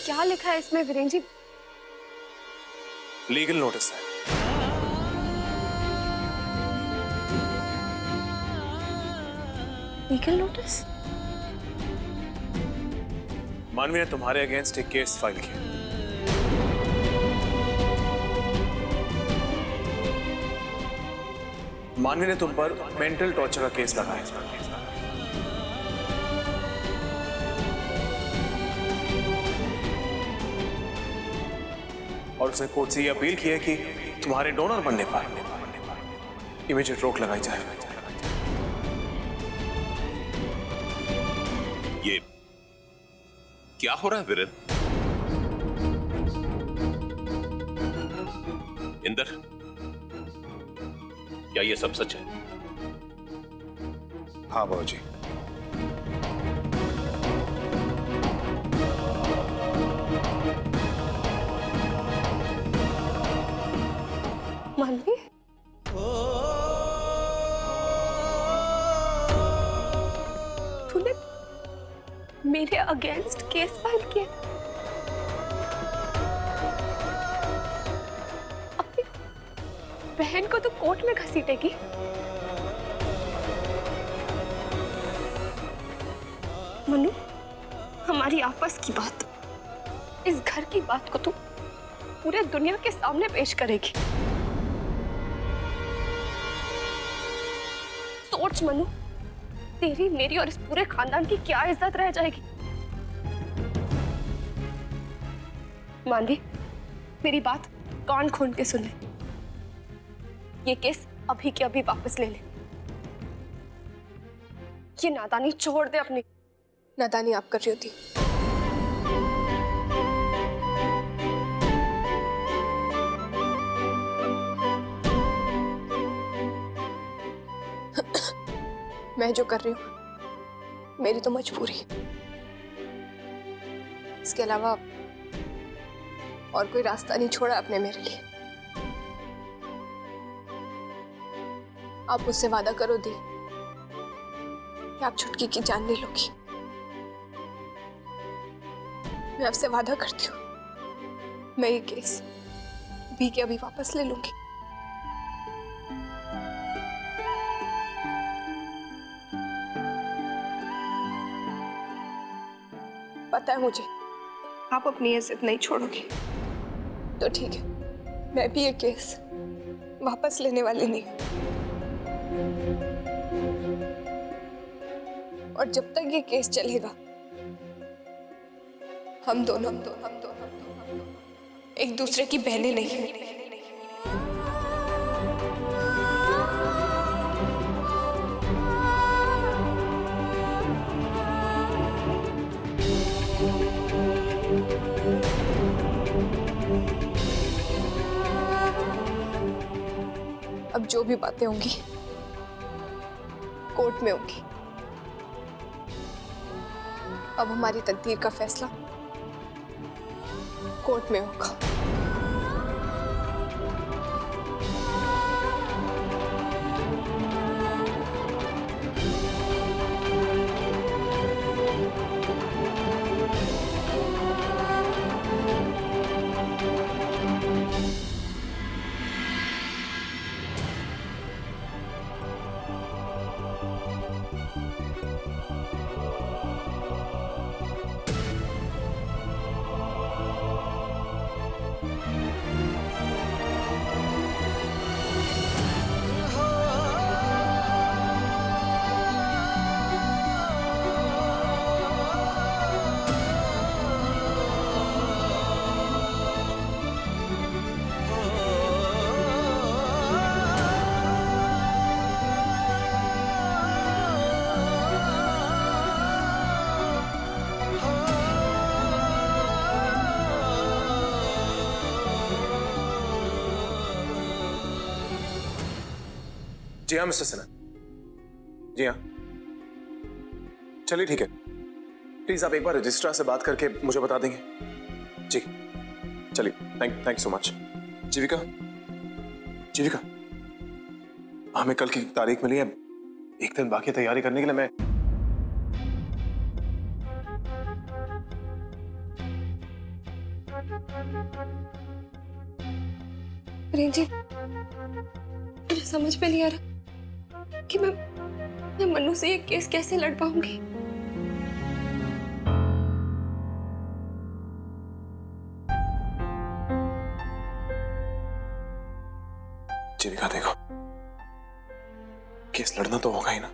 क्या लिखा है इसमें वीरेन जी? लीगल नोटिस है। Legal notice? मानवी ने तुम्हारे अगेंस्ट एक केस फाइल किया। मानवी ने तुम पर मेंटल टॉर्चर का केस लगाया। और उसने कोर्ट से यह अपील की है कि तुम्हारे डोनर बनने पर इमीडिएट रोक लगाई जाए। ये क्या हो रहा है वीरेन? इंदर, क्या ये सब सच है? हाँ बाबूजी। मानवी, तूने मेरे अगेंस्ट केस फाइल किया? अपनी बहन को तो कोर्ट में घसीटेगी? मनु, हमारी आपस की बात, इस घर की बात को तू पूरे दुनिया के सामने पेश करेगी? सोच मनु, तेरी, मेरी और इस पूरे खानदान की क्या इज्जत रह जाएगी? मानवी, मेरी बात कान खोल के सुन ले। ये केस अभी के अभी वापस ले ले। ये नादानी छोड़ दे अपनी। नादानी आप कर रही होती। मैं जो कर रही हूँ मेरी तो मजबूरी है, इसके अलावा और कोई रास्ता नहीं छोड़ा आपने मेरे लिए। आप मुझसे वादा करो दी कि आप छुटकी की जान नहीं लोगी। मैं आपसे वादा करती हूँ, मैं ये केस अभी के अभी वापस ले लूंगी। पता है मुझे आप अपनी इज्जत नहीं छोड़ोगे, तो ठीक है, मैं भी ये केस वापस लेने वाली नहीं। और जब तक ये केस चलेगा हम दोनों एक दूसरे की बहनें नहीं हैं। अब जो भी बातें होंगी कोर्ट में होंगी। अब हमारी तकदीर का फैसला कोर्ट में होगा। जी हाँ मिस्टर सिन्हा, जी हाँ, चलिए ठीक है। प्लीज आप एक बार रजिस्ट्रार से बात करके मुझे बता देंगे। जी चलिए, थैंक यू सो मच। जीविका, जीविका, हमें कल की तारीख मिली है, एक दिन बाकी तैयारी करने के लिए। वीरेन जी, मुझे समझ में नहीं आ रहा कि मैं मन्नू से ये केस कैसे लड़ पाऊंगी। जीविका देखो, केस लड़ना तो होगा ही ना।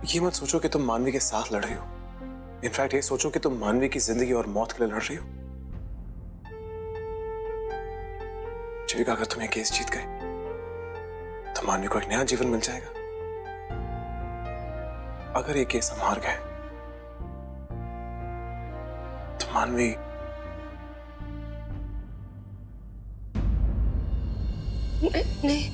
ये मत सोचो कि तुम मानवी के साथ लड़ रही हो। इनफैक्ट ये सोचो कि तुम मानवी की जिंदगी और मौत के लिए लड़ रही हो। जीविका, अगर तुम ये केस जीत गए तो मानवी को एक नया जीवन मिल जाएगा। अगर ये केस हम हार गए तो मानवी नहीं,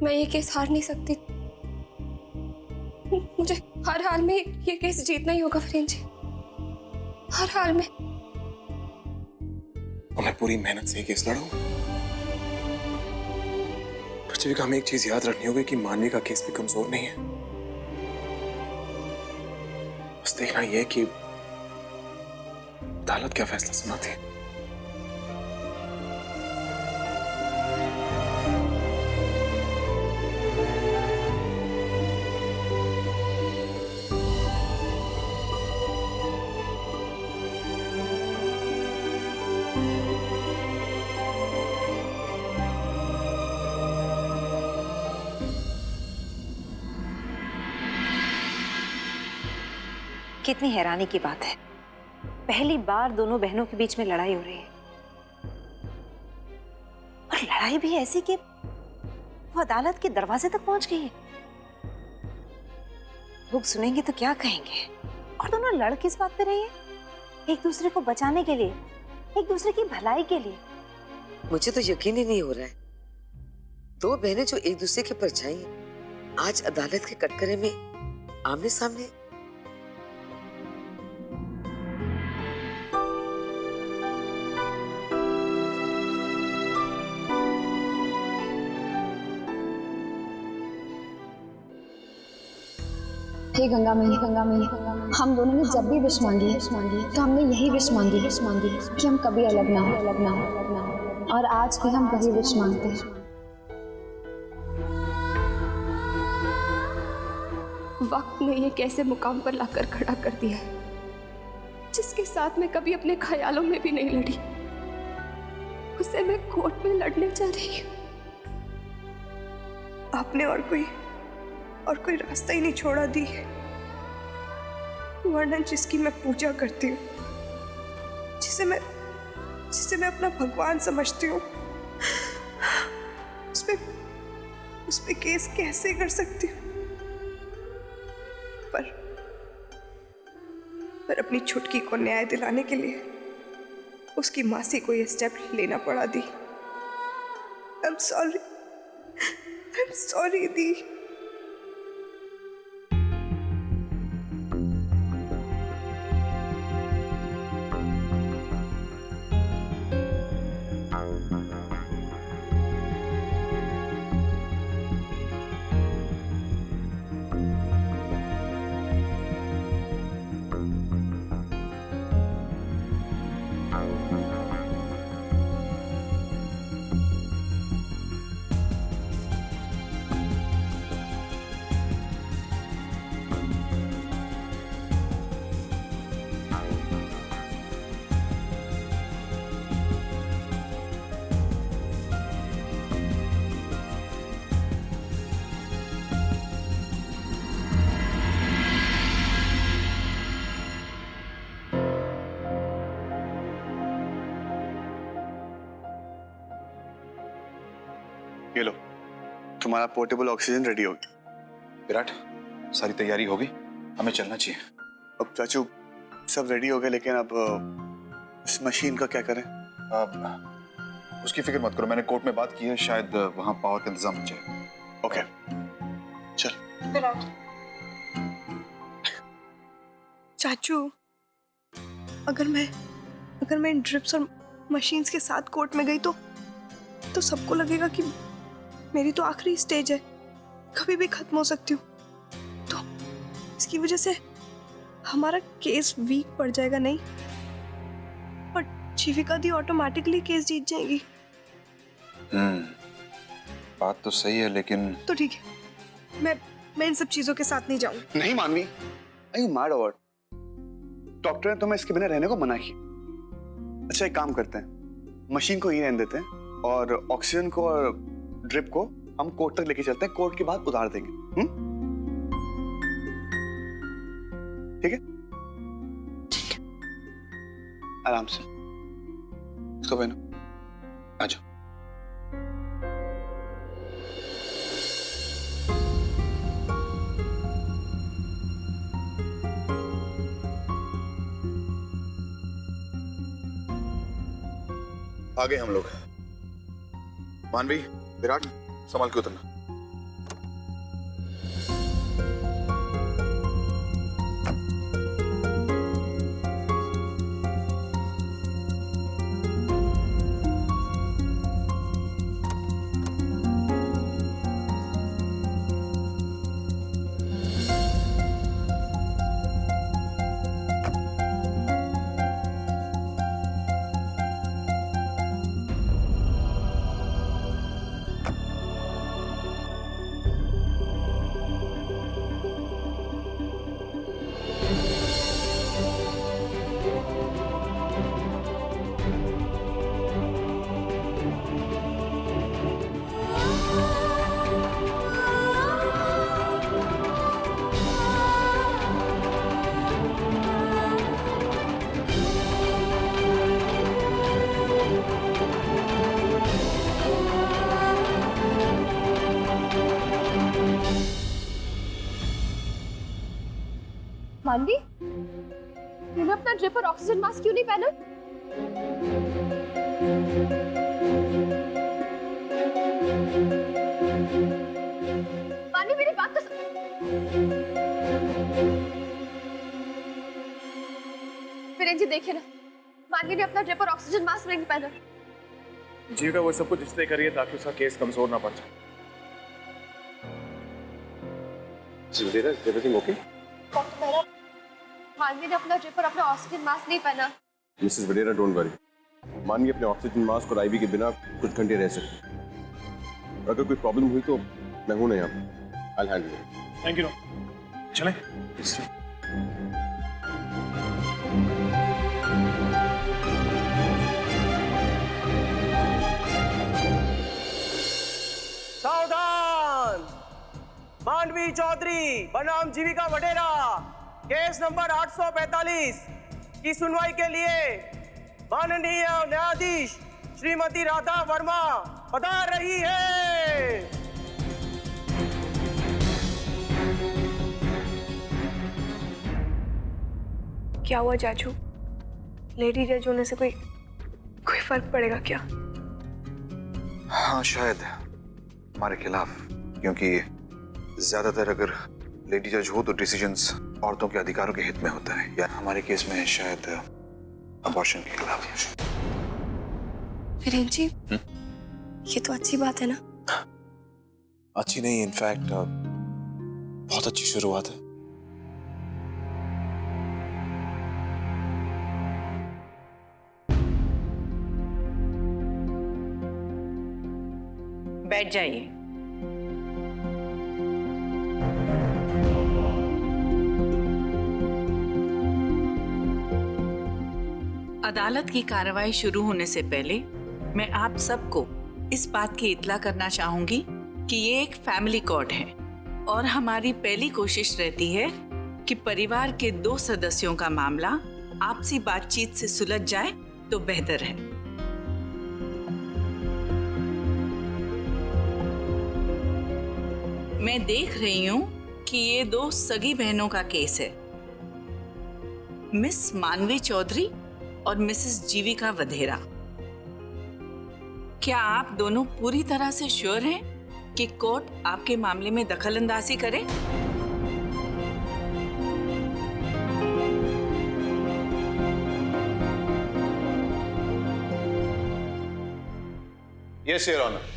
मैं ये केस हार नहीं सकती। मुझे हर हाल में ये केस जीतना ही होगा वीरेन जी, हर हाल में। मैं पूरी मेहनत से ये केस लड़ूं। पर जीविका, हमें एक चीज याद रखनी होगी कि मानवी का केस भी कमजोर नहीं है। बस देखना यह कि अदालत क्या फैसला सुनाती है। कितनी हैरानी की बात है, पहली बार दोनों बहनों के बीच में लड़ाई हो रही है, और लड़ाई भी ऐसी कि वो अदालत के दरवाजे तक पहुंच गई है। लोग सुनेंगे तो क्या कहेंगे? और दोनों लड़ किस बात पे रही है? एक दूसरे को बचाने के लिए, एक दूसरे की भलाई के लिए। मुझे तो यकीन ही नहीं हो रहा है, दो बहनें जो एक दूसरे की परछाई हैं, आज अदालत के कटघरे में आमने सामने। हे गंगा मैया, हम दोनों ने जब भी विश मांगी है तो हमने यही विश मांगी कि हम कभी अलग ना हो, और आज भी हम वही विश मांगते हैं। वक्त ने ये कैसे मुकाम पर लाकर खड़ा कर दिया है, जिसके साथ मैं कभी अपने ख्यालों में भी नहीं लड़ी, उसे मैं कोर्ट में लड़ने जा रही हूँ। आपने और कोई रास्ता ही नहीं छोड़ा दी, वरना जिसकी मैं पूजा करती हूँ, जिसे मैं अपना भगवान समझती हूँ, उस पे केस कैसे कर सकती हूँ? पर अपनी छुटकी को न्याय दिलाने के लिए उसकी मासी को ये स्टेप लेना पड़ा दी। I'm sorry दी। ये लो, तुम्हारा पोर्टेबल ऑक्सीजन रेडी हो गया। विराट, सारी तैयारी होगी, हमें चलना चाहिए। अब चाचू सब रेडी हो गए, लेकिन अब इस मशीन का क्या करें? अब उसकी फिक्र मत करो, मैंने कोर्ट में बात की है, शायद वहां पावर का इंतजाम हो जाए। ओके, चल। विराट, चाचू, अगर मैं इन ड्रिप्स और मशीन्स के साथ कोर्ट में गई तो सबको लगेगा कि मेरी तो आखिरी स्टेज है, कभी भी खत्म हो सकती हूँ। तो इसकी वजह से हमारा केस वीक पड़ जाएगा नहीं? पर जीविका दी ऑटोमेटिकली केस जीत जाएगी। बात तो सही है, लेकिन तो ठीक है, मैं इन सब चीजों के साथ नहीं जाऊंगी। नहीं मानवी, आई मैड और डॉक्टर ने तुम्हें इसके बिना रहने को मना किया। अच्छा एक काम करते हैं, मशीन को यहीं रहने देते हैं और ऑक्सीजन को और ड्रिप को हम कोर्ट तक लेके चलते हैं, कोर्ट के बाद उतार देंगे। ठीक है? आराम से इसको पहनो, आ जाओ। आगे हम लोग। मानवी, विराट, संभाल के उतरना। मानवी, तूने अपना ड्रिप और ऑक्सीजन मास्क क्यों नहीं पहना? मानवी मेरी बात तो वीरेन जी देखिए ना, मानवी ने अपना ड्रिप और ऑक्सीजन मास्क नहीं पहना। जीविका वो सब कुछ इसलिए करिए ताकि उसका केस कमजोर ना पड़ जाए। Everything okay? मानवी ने अपना ड्रिप और अपना ऑक्सीजन मास्क नहीं पहना। मिसेस वडेरा डोंट वरी, मानवी अपने ऑक्सीजन मास्क और आईवी के बिना कुछ घंटे रह सकती है। और अगर कोई प्रॉब्लम हुई तो मैं हूं ना यहाँ पे। I will handle it. Thank you. चलें? सावधान! मानवी चौधरी बनाम जीविका वडेरा केस नंबर 845 की सुनवाई के लिए माननीय न्यायाधीश श्रीमती राधा वर्मा पधार रही है। क्या हुआ चाचू? लेडी जज होने से कोई फर्क पड़ेगा क्या? हाँ शायद हमारे खिलाफ, क्योंकि ज्यादातर अगर लेडी जज हो तो डिसीजंस औरतों के अधिकारों के हित में होता है, या हमारे केस में शायद अबॉर्शन के खिलाफ है। वीरेन जी, ये तो अच्छी बात है ना? अच्छी नहीं, इनफैक्ट बहुत अच्छी शुरुआत है। बैठ जाइए। अदालत की कार्रवाई शुरू होने से पहले मैं आप सबको इस बात की इत्तला करना चाहूंगी कि ये एक फैमिली कोर्ट है और हमारी पहली कोशिश रहती है कि परिवार के 2 सदस्यों का मामला आपसी बातचीत से सुलझ जाए तो बेहतर है। मैं देख रही हूं कि ये 2 सगी बहनों का केस है, मिस मानवी चौधरी और मिसेस जीविका वधेरा। क्या आप दोनों पूरी तरह से श्योर हैं कि कोर्ट आपके मामले में दखलंदाजी करे? Yes your honour.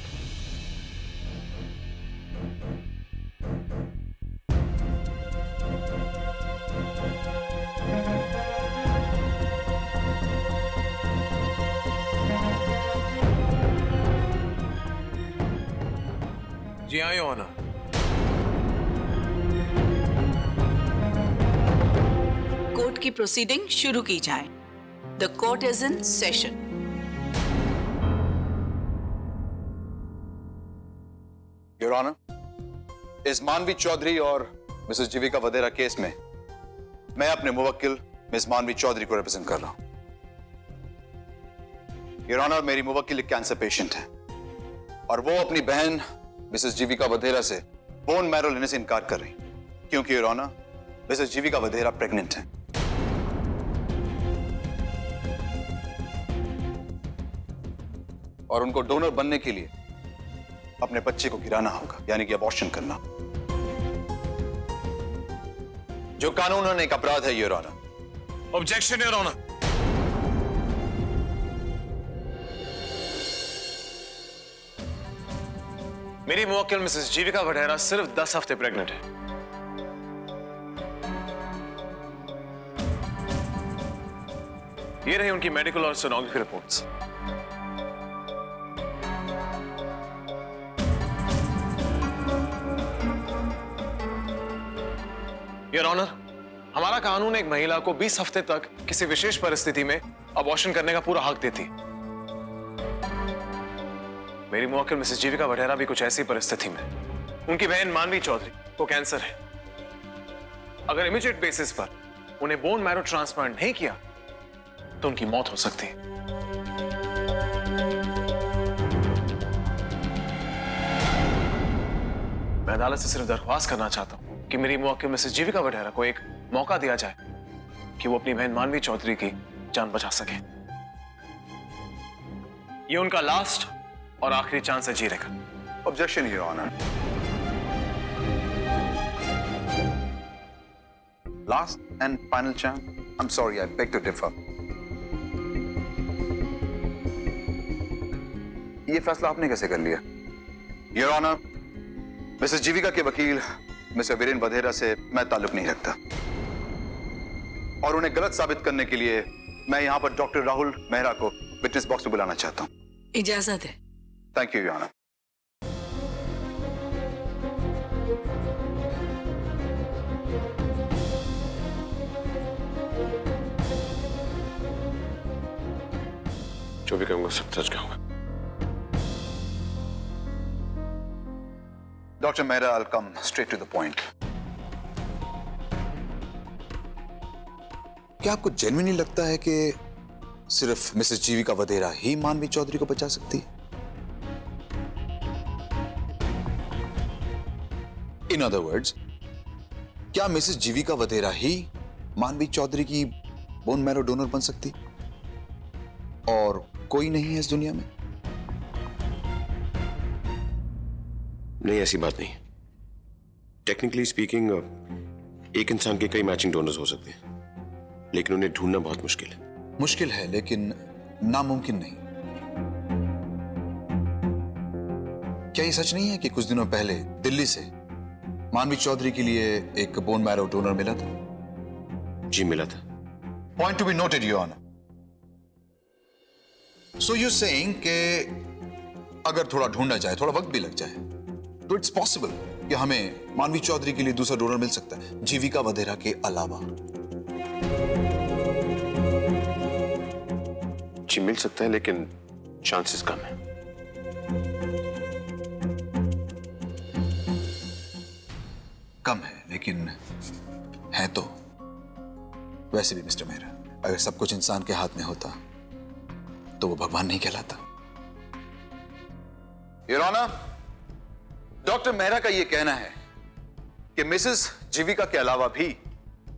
जी हाँ, योर ऑनर। कोर्ट की प्रोसीडिंग शुरू की जाए। The court is in session. Your honour, इस मानवी चौधरी और मिसेस जीविका वधेरा केस में मैं अपने मुवक्किल मिस मानवी चौधरी को रिप्रेजेंट कर रहा हूं। योर ऑनर, मेरी मुवक्किल एक कैंसर पेशेंट है और वो अपनी बहन मिसेस जीविका वधेरा से बोन मैरो लेने से इनकार कर रही क्योंकि your honour, Mrs Jeevika Vadhera pregnant है। और उनको डोनर बनने के लिए अपने बच्चे को गिराना होगा, यानी कि अबॉर्शन करना, जो कानूनन एक अपराध है your honour. Objection your honour. मेरी मुवक्किल मिसेस जीविका वधेरा सिर्फ 10 हफ्ते प्रेग्नेंट है। ये रही उनकी मेडिकल और सोनोग्राफी रिपोर्ट्स। योर ऑनर, हमारा कानून एक महिला को 20 हफ्ते तक किसी विशेष परिस्थिति में अबॉर्शन करने का पूरा हक देती। मेरी मुवक्किल मिसेस जीविका वधेरा भी कुछ ऐसी परिस्थिति में, उनकी बहन मानवी चौधरी को कैंसर है। अगर इमीडिएट बेसिस पर उन्हें बोन मैरो ट्रांसप्लांट नहीं किया तो उनकी मौत हो सकती है। मैं अदालत से सिर्फ दरख्वास्त करना चाहता हूं कि मेरी मुवक्किल मिसेस जीविका वधेरा को एक मौका दिया जाए कि वो अपनी बहन मानवी चौधरी की जान बचा सके। ये उनका लास्ट और आखिरी चांस है जीने का। Objection your honour. Last and final chance? I am sorry, I beg to differ. ये फैसला आपने कैसे कर लिया? योर ऑनर, मिसेस जीविका के वकील मिस्टर वीरेंद्र वधेरा से मैं ताल्लुक नहीं रखता और उन्हें गलत साबित करने के लिए मैं यहां पर डॉक्टर राहुल मेहरा को विटनेस बॉक्स में बुलाना चाहता हूं। इजाजत है। Thank you your honour. जो भी कहूंगा सब सच कहूंगा। Doctor Mehra, I'll come straight to the point. क्या आपको जेन्युइनली लगता है कि सिर्फ मिसेस जीविका वधेरा ही मानवी चौधरी को बचा सकती है? इन अदर वर्ड्स, क्या मिसेस जीविका वधेरा ही मानवी चौधरी की बोन मैरो डोनर बन सकती और कोई नहीं है इस दुनिया में? नहीं, ऐसी बात नहीं। टेक्निकली स्पीकिंग एक इंसान के कई मैचिंग डोनर्स हो सकते हैं, लेकिन उन्हें ढूंढना बहुत मुश्किल है। मुश्किल है लेकिन नामुमकिन नहीं। क्या ये सच नहीं है कि कुछ दिनों पहले दिल्ली से मानवी चौधरी के लिए एक बोन मैरो डोनर मिला था? जी मिला था। Point to be noted your honour. So you saying कि अगर थोड़ा ढूंढा जाए, थोड़ा वक्त भी लग जाए, तो इट्स पॉसिबल कि हमें मानवी चौधरी के लिए दूसरा डोनर मिल सकता है जीविका वधेरा के अलावा। जी मिल सकता है, लेकिन चांसेस कम है। कम है लेकिन है तो। वैसे भी मिस्टर मेहरा, अगर सब कुछ इंसान के हाथ में होता तो वो भगवान नहीं कहलाता। योर ऑनर, डॉक्टर मेहरा का यह कहना है कि मिसेस जीविका के अलावा भी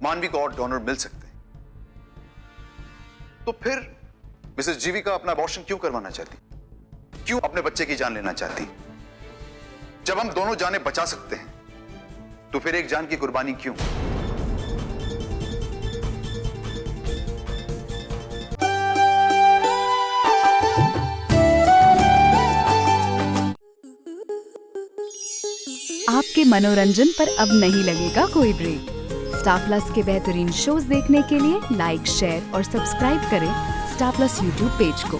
मानवी को और डोनर मिल सकते हैं। तो फिर मिसेस जीविका अपना अबॉर्शन क्यों करवाना चाहती? क्यों अपने बच्चे की जान लेना चाहती? जब हम दोनों जानें बचा सकते हैं तो फिर एक जान की कुर्बानी क्यों? आपके मनोरंजन पर अब नहीं लगेगा कोई ब्रेक। स्टार प्लस के बेहतरीन शोज देखने के लिए लाइक, शेयर और सब्सक्राइब करें स्टार प्लस यूट्यूब पेज को।